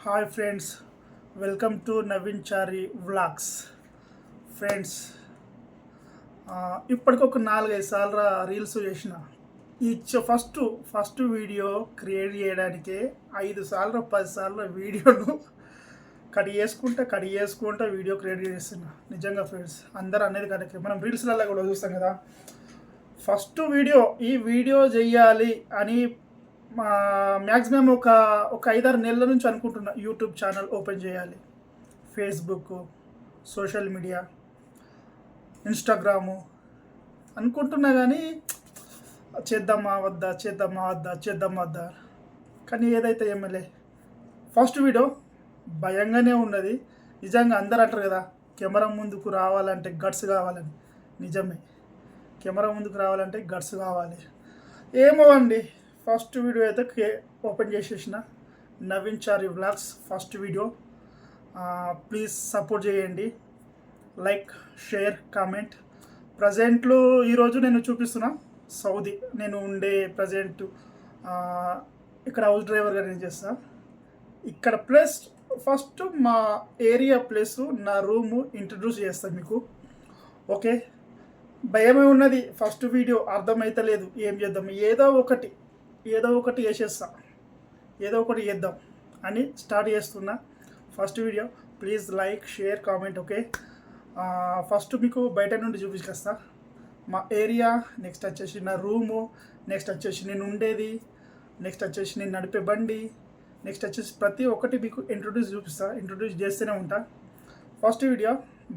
Hi friends, welcome to Naveen Chari vlogs. Friends, ఇప్పటికొక 4-5 సార్లు reels చేసిన. ఈ ఫస్ట్ వీడియో క్రియేట్ చేయడానికే 5 సార్లు 10 సార్లు వీడియోను కట్ చేసుకుంటా వీడియో క్రియేట్ చేస్తున్నా. నిజంగా ఫ్రెండ్స్, అందరూ అనేది కరెక్ట్. మనం రీల్స్లలో కూడా చూస్తాం కదా, ఈ వీడియో చెయ్యాలి అని మ్యాక్సిమం ఒక 5-6 నెలల నుంచి అనుకుంటున్నా. యూట్యూబ్ ఛానల్ ఓపెన్ చేయాలి, ఫేస్బుక్, సోషల్ మీడియా, ఇన్స్టాగ్రాము అనుకుంటున్నా, కానీ చేద్దామా వద్దా కానీ ఏదైతే ఏమలే. ఫస్ట్ వీడియో భయంగానే ఉన్నది. నిజంగా అందరూ అంటారు కదా, కెమెరా ముందుకు రావాలంటే గట్స్ కావాలని. నిజమే, కెమెరా ముందుకు రావాలంటే గట్స్ కావాలి. ఏమో అండి, ఫస్ట్ వీడియో అయితే ఓపెన్ చేసేసిన. Naveen Chari vlogs first video. Please support చేయండి, లైక్, షేర్, కామెంట్. ప్రజెంట్లో ఈరోజు నేను చూపిస్తున్నా సౌదీ. నేను ఉండే ప్రజెంట్ ఇక్కడ హౌస్ డ్రైవర్గా నేను చేస్తాను. ఇక్కడ ప్లేస్ ఫస్ట్ మా ఏరియా ప్లేసు, నా రూము ఇంట్రడ్యూస్ చేస్తాను మీకు. ఓకే, భయమే ఉన్నది. ఫస్ట్ వీడియో అర్థమైతలేదు, ఏం చేద్దాం, ఏదో ఒకటి చేసేస్తా, ఏదో ఒకటి చేద్దాం అని స్టార్ట్ చేస్తున్నా. First video please like, share, comment. Okay, first మీకు బయట నుండి చూపించేస్తా మా ఏరియా, నెక్స్ట్ వచ్చేసి నా రూము, నెక్స్ట్ వచ్చేసి నేను ఉండేది, నెక్స్ట్ వచ్చేసి నేను నడిపే బండి, నెక్స్ట్ వచ్చేసి ప్రతి ఒక్కటి మీకు ఇంట్రొడ్యూస్ చేస్తూనే ఉంటా. ఫస్ట్ వీడియో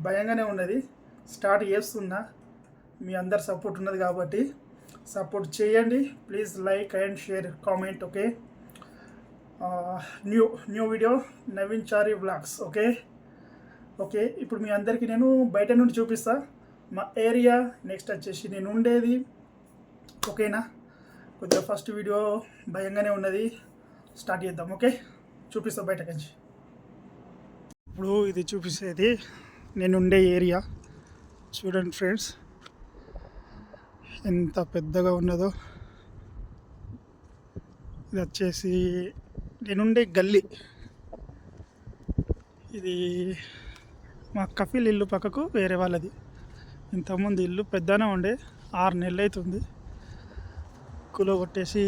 భయంగానే ఉన్నది, స్టార్ట్ చేస్తున్నా. మీ అందరు సపోర్ట్ ఉన్నది కాబట్టి సపోర్ట్ చేయండి. Please like and share, comment. Okay, new video Naveen Chari vlogs. Okay, ఇప్పుడు మీ అందరికీ నేను బయట నుండి చూపిస్తా మా ఏరియా, నెక్స్ట్ వచ్చేసి నేను ఉండేది. ఓకేనా, కొద్దిగా ఫస్ట్ వీడియో భయంగానే ఉన్నది, స్టార్ట్ చేద్దాం. ఓకే, చూపిస్తా బయట నుంచి. ఇప్పుడు ఇది చూపిస్తేది నేను ఉండే ఏరియా. చూడండి ఫ్రెండ్స్, ఎంత పెద్దగా ఉన్నదో. ఇది వచ్చేసి నేనుండే గల్లీ. ఇది మా కఫీల్ ఇల్లు పక్కకు వేరే వాళ్ళది. ఇంతకుముందు ఇల్లు పెద్దనే ఉండే, 6 నెలలు అవుతుంది కులో కొట్టేసి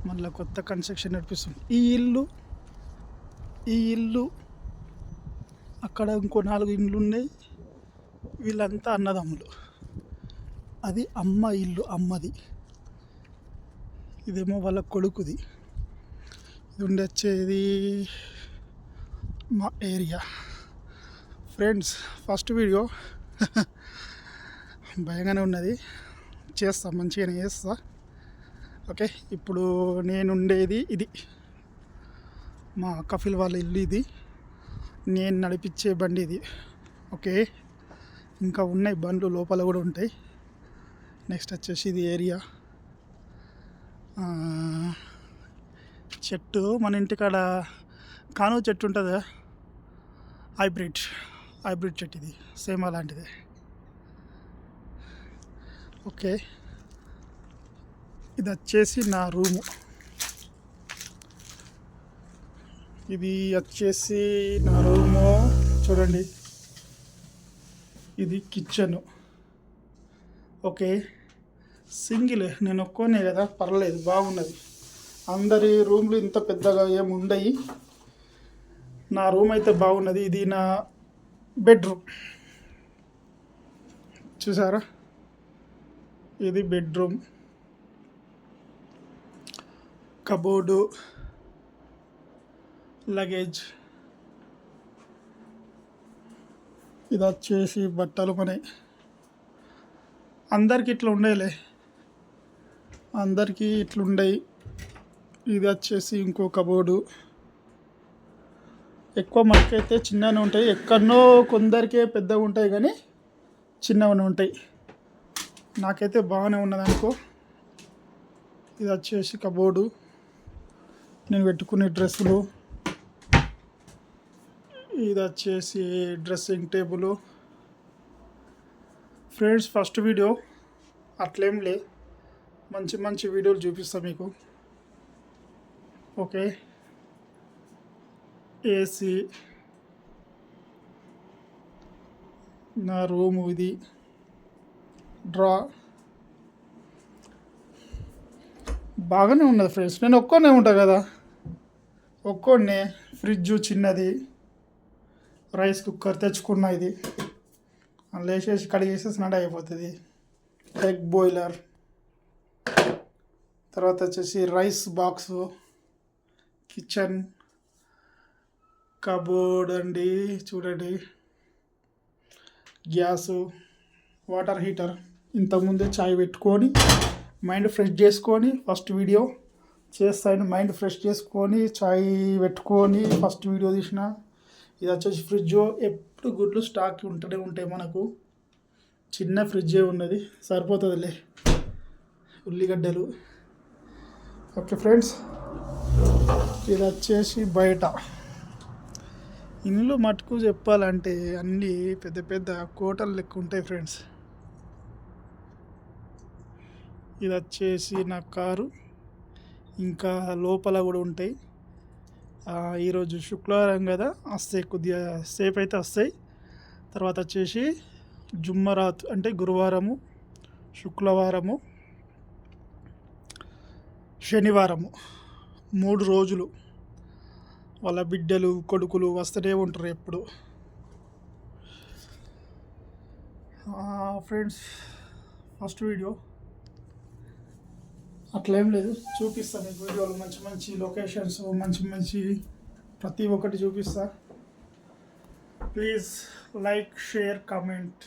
మళ్ళీ కొత్త కన్స్ట్రక్షన్ నడిపిస్తుంది. ఈ ఇల్లు అక్కడ ఇంకో 4 ఇండ్లు ఉన్నాయి. వీళ్ళంతా అన్నదమ్ములు. అది అమ్మ ఇల్లు, అమ్మది. ఇదేమో వాళ్ళ కొడుకుది. ఇది ఉండొచ్చేది మా ఏరియా. ఫ్రెండ్స్, ఫస్ట్ వీడియో భయంగానే ఉన్నది, చేస్తా, మంచిగానే చేస్తా. ఓకే, ఇప్పుడు నేనుండేది ఇది, మా కఫిల్ వాళ్ళ ఇల్లు ఇది, నేను నడిపించే బండి ఇది. ఓకే, ఇంకా ఉన్నాయి బండ్లు లోపల కూడా ఉంటాయి. నెక్స్ట్ వచ్చేసి ఇది ఏరియా. చెట్టు మన ఇంటికాడ కానుగ చెట్టు ఉంటుంది, హైబ్రిడ్ చెట్టు, ఇది సేమ్ అలాంటిదే. ఓకే, ఇది వచ్చేసి నా రూము. చూడండి, ఇది కిచెను. ఓకే, సింగిల్, నేను ఒక్కోనే కదా, పర్లేదు, బాగున్నది. అందరి రూమ్లు ఇంత పెద్దగా ఏమి ఉండయి, నా రూమ్ అయితే బాగున్నది. ఇది నా బెడ్రూమ్, చూసారా, ఇది బెడ్రూమ్. Cupboard, luggage. ఇది వచ్చేసి బట్టలు మనవి. అందరికీ ఇట్లుండయి. ఇది వచ్చేసి ఇంకో కబోర్డు. ఎక్కువ మనకైతే చిన్నగానే ఉంటాయి, ఎక్కడనో కొందరికే పెద్దగా ఉంటాయి, కానీ చిన్నగానే ఉంటాయి. నాకైతే బాగానే ఉన్నది అనుకో. ఇది వచ్చేసి కబోర్డు, నేను పెట్టుకునే డ్రెస్సులు. ఇది వచ్చేసి dressing table. Friends, first video అట్లేం లే, మంచి వీడియోలు చూపిస్తాను మీకు. ఓకే, ఏసీ, నా రూము ఇది, డ్రా బాగానే ఉన్నది ఫ్రెండ్స్. నేను ఒక్కొనే ఉంటా కదా, ఒక్కొన్నే. ఫ్రిడ్జ్ చిన్నది, రైస్ కుక్కర్ తెచ్చుకున్న ఇది, అందులో వేసేసి కడిగేసేసినట్టు అయిపోతుంది. ఎగ్ బాయిలర్, తర్వాత వచ్చేసి రైస్ బాక్సు, కిచెన్, కబోర్డ్ అండి చూడండి, గ్యాసు, వాటర్ హీటర్. ఇంతకుముందే చాయ్ పెట్టుకొని మైండ్ ఫ్రెష్ చేసుకొని ఫస్ట్ వీడియో చేస్తాను. మైండ్ ఫ్రెష్ చేసుకొని చాయ్ పెట్టుకొని ఫస్ట్ వీడియో తీసిన. ఇది వచ్చేసి ఫ్రిడ్జ్. ఎప్పుడు గుడ్లు స్టాక్ ఉంటూనే ఉంటాయి మనకు. చిన్న ఫ్రిడ్జే ఉన్నది, సరిపోతుందిలే. ఉల్లిగడ్డలు. ఓకే ఫ్రెండ్స్, ఇది వచ్చేసి బయట. ఇల్లు మటుకు చెప్పాలంటే అన్నీ పెద్ద పెద్ద కోటలు లెక్క ఉంటాయి ఫ్రెండ్స్. ఇది వచ్చేసి నా కారు. ఇంకా లోపల కూడా ఉంటాయి. ఈరోజు శుక్రవారం కదా, వస్తాయి కొద్దిగా సేపు అయితే వస్తాయి. తర్వాత వచ్చేసి జుమ్మరాత్ అంటే గురువారము, శుక్రవారము, శనివారము 3 రోజులు వాళ్ళ బిడ్డలు కొడుకులు వస్తూనే ఉంటారు ఎప్పుడు. ఫ్రెండ్స్, ఫస్ట్ వీడియో అట్లేం లేదు, చూపిస్తాను మీకు వీడియోలు. మంచి మంచి లొకేషన్స్, మంచి మంచి ప్రతి ఒక్కటి చూపిస్తా. Please like, share, comment.